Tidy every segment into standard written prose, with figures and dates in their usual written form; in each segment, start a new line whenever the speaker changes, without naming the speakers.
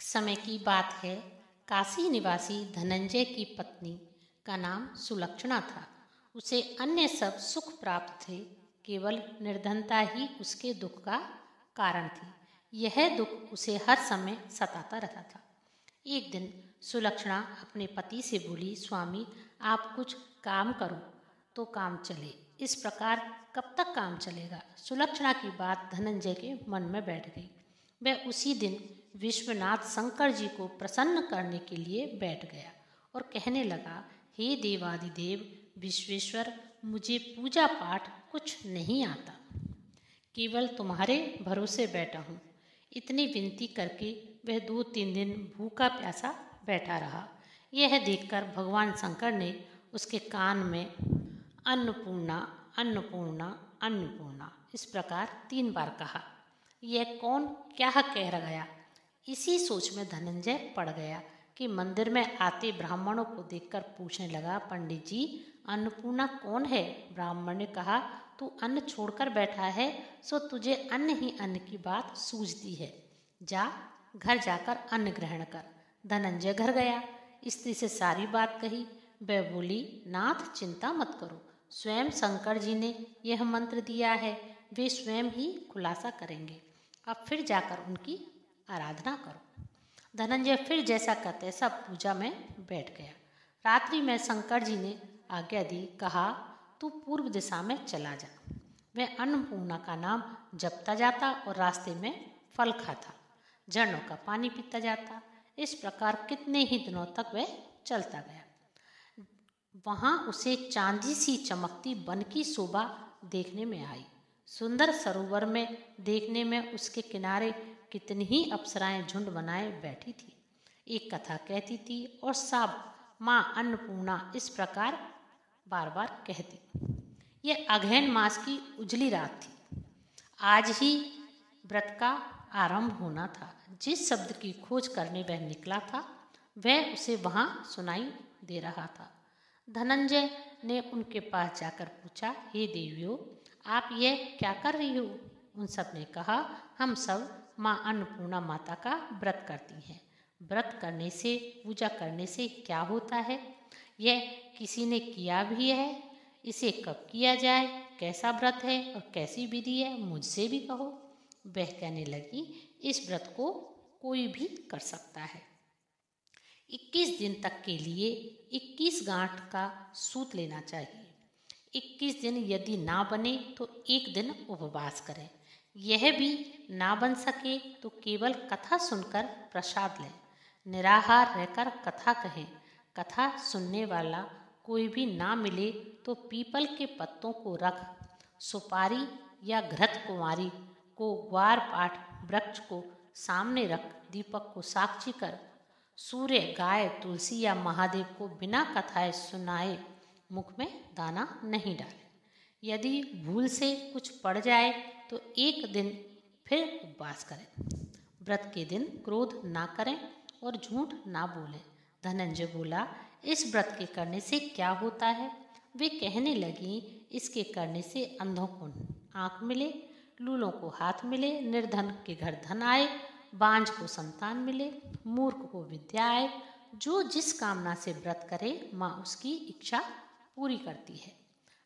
समय की बात है। काशी निवासी धनंजय की पत्नी का नाम सुलक्षणा था। उसे अन्य सब सुख प्राप्त थे, केवल निर्धनता ही उसके दुख का कारण थी। यह दुख उसे हर समय सताता रहता था। एक दिन सुलक्षणा अपने पति से बोली, स्वामी आप कुछ काम करो तो काम चले, इस प्रकार कब तक काम चलेगा। सुलक्षणा की बात धनंजय के मन में बैठ गई। वह उसी दिन विश्वनाथ शंकर जी को प्रसन्न करने के लिए बैठ गया और कहने लगा, हे देवादिदेव विश्वेश्वर, मुझे पूजा पाठ कुछ नहीं आता, केवल तुम्हारे भरोसे बैठा हूँ। इतनी विनती करके वह 2-3 दिन भूखा प्यासा बैठा रहा। यह देखकर भगवान शंकर ने उसके कान में अन्नपूर्णा अन्नपूर्णा अन्नपूर्णा इस प्रकार 3 बार कहा। यह कौन क्या कह गया। इसी सोच में धनंजय पड़ गया कि मंदिर में आते ब्राह्मणों को देखकर पूछने लगा, पंडित जी अन्नपूर्णा कौन है। ब्राह्मण ने कहा, तू अन्न छोड़कर बैठा है सो तुझे अन्न ही अन्न की बात सूझती है, जा घर जाकर अन्न ग्रहण कर। धनंजय घर गया, स्त्री से सारी बात कही। वह बोली, नाथ चिंता मत करो, स्वयं शंकर जी ने यह मंत्र दिया है, वे स्वयं ही खुलासा करेंगे, अब फिर जाकर उनकी आराधना करो। धनंजय फिर जैसा का तैसा पूजा में बैठ गया। रात्रि में शंकर जी ने आज्ञा दी, कहा तू पूर्व दिशा में चला जा। वह अन्नपूर्णा का नाम जपता जाता और रास्ते में फल खाता, झरनों का पानी पीता जाता। इस प्रकार कितने ही दिनों तक वह चलता गया। वहाँ उसे चांदी सी चमकती वन की शोभा देखने में आई। सुंदर सरोवर में देखने में उसके किनारे कितनी ही अप्सराएं झुंड बनाए बैठी थी। एक कथा कहती थी और सब माँ अन्नपूर्णा इस प्रकार बार बार कहती। यह अगहन मास की उजली रात थी। आज ही व्रत का आरंभ होना था। जिस शब्द की खोज करने वह निकला था वह उसे वहाँ सुनाई दे रहा था। धनंजय ने उनके पास जाकर पूछा, हे देवियों आप यह क्या कर रही हो। उन सब ने कहा, हम सब माँ अन्नपूर्णा माता का व्रत करती हैं। व्रत करने से पूजा करने से क्या होता है, यह किसी ने किया भी है, इसे कब किया जाए, कैसा व्रत है और कैसी विधि है, मुझसे भी कहो। वह कहने लगी, इस व्रत को कोई भी कर सकता है। 21 दिन तक के लिए 21 गांठ का सूत लेना चाहिए। 21 दिन यदि ना बने तो एक दिन उपवास करें। यह भी ना बन सके तो केवल कथा सुनकर प्रसाद लें। निराहार रहकर कथा कहें। कथा सुनने वाला कोई भी ना मिले तो पीपल के पत्तों को रख, सुपारी या घृत कुमारी को ग्वार पाठ वृक्ष को सामने रख, दीपक को साक्षी कर, सूर्य, गाय, तुलसी या महादेव को बिना कथाएं सुनाए मुख में दाना नहीं डालें। यदि भूल से कुछ पड़ जाए तो एक दिन फिर उपवास करें। व्रत के दिन क्रोध ना करें और झूठ ना बोलें। धनंजय बोला, इस व्रत के करने से क्या होता है। वे कहने लगी, इसके करने से अंधों को आँख मिले, लूलों को हाथ मिले, निर्धन के घर धन आए, बांझ को संतान मिले, मूर्ख को विद्या आए। जो जिस कामना से व्रत करे माँ उसकी इच्छा पूरी करती है।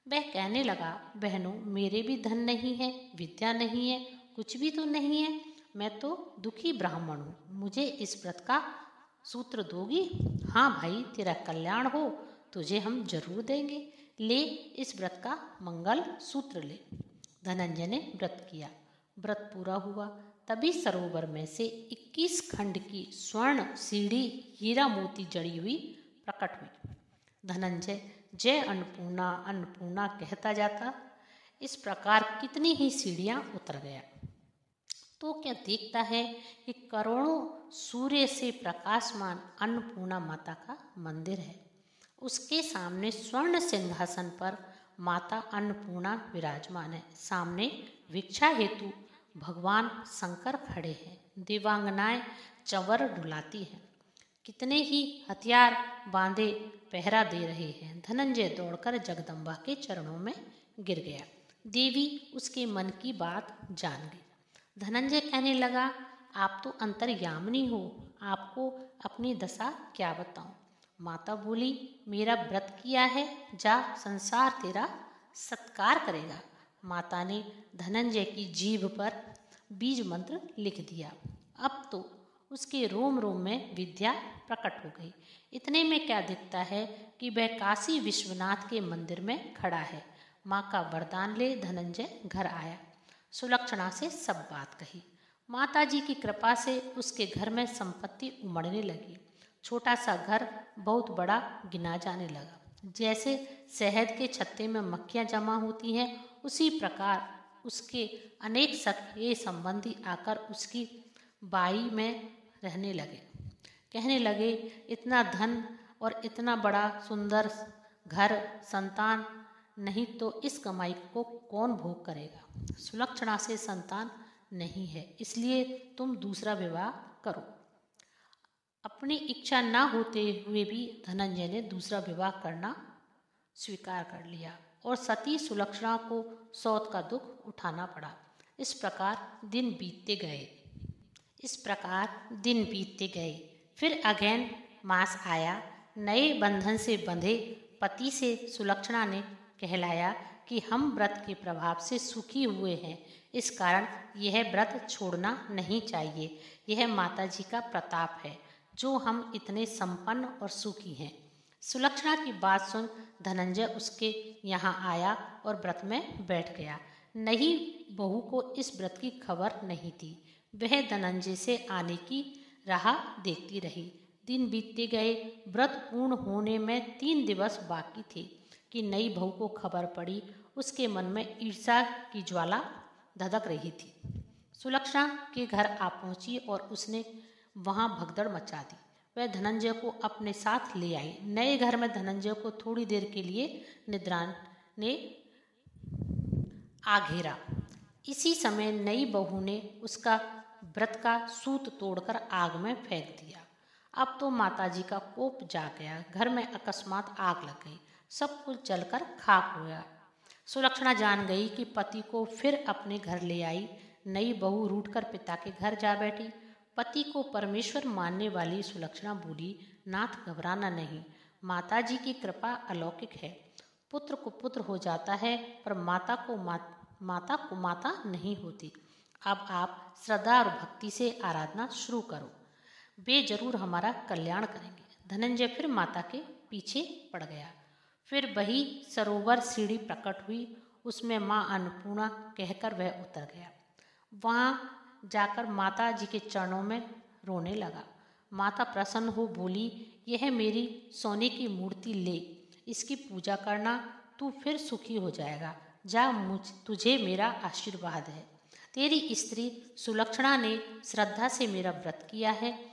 वह कहने लगा, बहनों मेरे भी धन नहीं है, विद्या नहीं है, कुछ भी तो नहीं है, मैं तो दुखी ब्राह्मण हूँ, मुझे इस व्रत का सूत्र दोगी। हाँ भाई, तेरा कल्याण हो, तुझे हम जरूर देंगे, ले इस व्रत का मंगल सूत्र ले। धनंजय ने व्रत किया। व्रत पूरा हुआ तभी सरोवर में से 21 खंड की स्वर्ण सीढ़ी हीरा मोती जड़ी हुई प्रकट हुई। धनंजय जय अन्नपूर्णा अन्नपूर्णा कहता जाता। इस प्रकार कितनी ही सीढ़ियां उतर गया तो क्या देखता है कि करोड़ों सूर्य से प्रकाशमान अन्नपूर्णा माता का मंदिर है। उसके सामने स्वर्ण सिंहासन पर माता अन्नपूर्णा विराजमान है। सामने भिक्षा हेतु भगवान शंकर खड़े हैं। दिव्यांगनाएं चंवर डुलाती हैं। कितने ही हथियार बांधे पहरा दे रहे हैं। धनंजय दौड़कर जगदम्बा के चरणों में गिर गया। देवी उसके मन की बात जान गई। धनंजय कहने लगा, आप तो अंतर्यामिनी हो, आपको अपनी दशा क्या बताऊं। माता बोली, मेरा व्रत किया है, जा संसार तेरा सत्कार करेगा। माता ने धनंजय की जीभ पर बीज मंत्र लिख दिया। अब तो उसके रोम रोम में विद्या प्रकट हो गई। इतने में क्या दिखता है कि वह काशी विश्वनाथ के मंदिर में खड़ा है। माँ का वरदान ले धनंजय घर आया। सुलक्षणा से सब बात कही। माता जी की कृपा से उसके घर में संपत्ति उमड़ने लगी। छोटा सा घर बहुत बड़ा गिना जाने लगा। जैसे शहद के छत्ते में मक्खियाँ जमा होती हैं, उसी प्रकार उसके अनेक सगे संबंधी आकर उसकी बाई में रहने लगे। कहने लगे, इतना धन और इतना बड़ा सुंदर घर, संतान नहीं तो इस कमाई को कौन भोग करेगा। सुलक्षणा से संतान नहीं है, इसलिए तुम दूसरा विवाह करो। अपनी इच्छा न होते हुए भी धनंजय ने दूसरा विवाह करना स्वीकार कर लिया और सती सुलक्षणा को सौत का दुख उठाना पड़ा। इस प्रकार दिन बीतते गए। फिर अगेन मास आया। नए बंधन से बंधे पति से सुलक्षणा ने कहलाया कि हम व्रत के प्रभाव से सुखी हुए हैं, इस कारण यह व्रत छोड़ना नहीं चाहिए। यह माता जी का प्रताप है जो हम इतने संपन्न और सुखी हैं। सुलक्षणा की बात सुन धनंजय उसके यहाँ आया और व्रत में बैठ गया। नई बहू को इस व्रत की खबर नहीं थी। वह धनंजय से आने की राह देखती रही। दिन बीतते गए। व्रत पूर्ण होने में 3 दिवस बाकी थे कि नई बहू को खबर पड़ी। उसके मन में ईर्ष्या की ज्वाला धधक रही थी। सुलक्षणा के घर आ पहुंची और उसने वहां भगदड़ मचा दी। वह धनंजय को अपने साथ ले आई। नए घर में धनंजय को थोड़ी देर के लिए निद्रा ने आ घेरा। इसी समय नई बहू ने उसका व्रत का सूत तोड़कर आग में फेंक दिया। अब तो माताजी का कोप जाग गया। घर में अकस्मात आग लग गई। सब कुछ जलकर खाक हो गया। सुलक्षणा जान गई कि पति को फिर अपने घर ले आई। नई बहू रूठकर पिता के घर जा बैठी। पति को परमेश्वर मानने वाली सुलक्षणा बोली, नाथ घबराना नहीं, माताजी की कृपा अलौकिक है। पुत्र को पुत्र हो जाता है पर माता को माता नहीं होती। अब आप श्रद्धा और भक्ति से आराधना शुरू करो, वे जरूर हमारा कल्याण करेंगे। धनंजय फिर माता के पीछे पड़ गया। फिर वही सरोवर सीढ़ी प्रकट हुई। उसमें माँ अन्नपूर्णा कहकर वह उतर गया। वहाँ जाकर माता जी के चरणों में रोने लगा। माता प्रसन्न हो बोली, यह मेरी सोने की मूर्ति ले, इसकी पूजा करना, तू फिर सुखी हो जाएगा। जा, तुझे मेरा आशीर्वाद है। तेरी स्त्री सुलक्षणा ने श्रद्धा से मेरा व्रत किया है।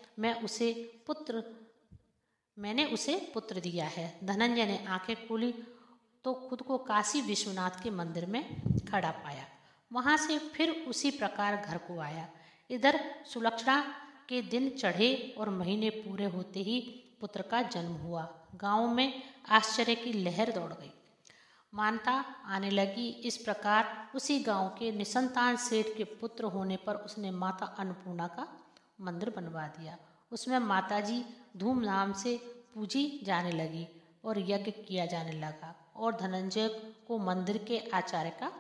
मैंने उसे पुत्र दिया है। धनंजय ने आंखें खोली तो खुद को काशी विश्वनाथ के मंदिर में खड़ा पाया। वहां से फिर उसी प्रकार घर को आया। इधर सुलक्षणा के दिन चढ़े और महीने पूरे होते ही पुत्र का जन्म हुआ। गांव में आश्चर्य की लहर दौड़ गई। मानता आने लगी। इस प्रकार उसी गांव के निसंतान सेठ के पुत्र होने पर उसने माता अन्नपूर्णा का मंदिर बनवा दिया। उसमें माताजी धूमधाम से पूजी जाने लगी और यज्ञ किया जाने लगा और धनंजय को मंदिर के आचार्य का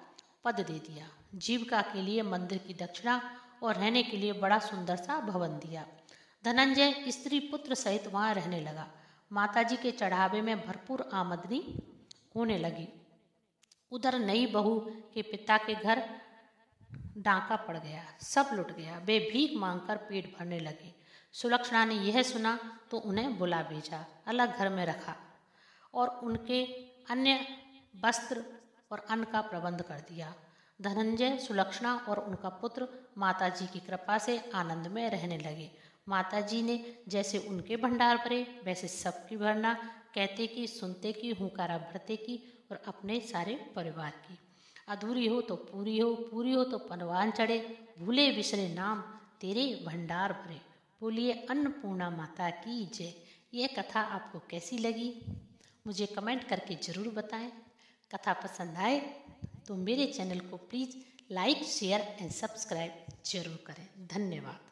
पद दे दिया। जीविका के लिए मंदिर की दक्षिणा और रहने के लिए बड़ा सुंदर सा भवन दिया। धनंजय स्त्री पुत्र सहित वहां रहने लगा। माताजी के चढ़ावे में भरपूर आमदनी होने लगी। उधर नई बहू के पिता के घर डाका पड़ गया, सब लुट गया। वे भीख मांगकर पेट भरने लगे। सुलक्षणा ने यह सुना तो उन्हें बुला भेजा, अलग घर में रखा और उनके अन्य वस्त्र और अन्न का प्रबंध कर दिया। धनंजय, सुलक्षणा और उनका पुत्र माताजी की कृपा से आनंद में रहने लगे। माताजी ने जैसे उनके भंडार भरे वैसे सबकी भरना, कहते की, सुनते की, हुंकारा भरते की और अपने सारे परिवार की। अधूरी हो तो पूरी हो, पूरी हो तो परवान चढ़े, भूले बिसरे नाम तेरे भंडार भरे। बोलिए अन्नपूर्णा माता की जय। यह कथा आपको कैसी लगी मुझे कमेंट करके ज़रूर बताएं। कथा पसंद आए तो मेरे चैनल को please like, share and subscribe जरूर करें। धन्यवाद।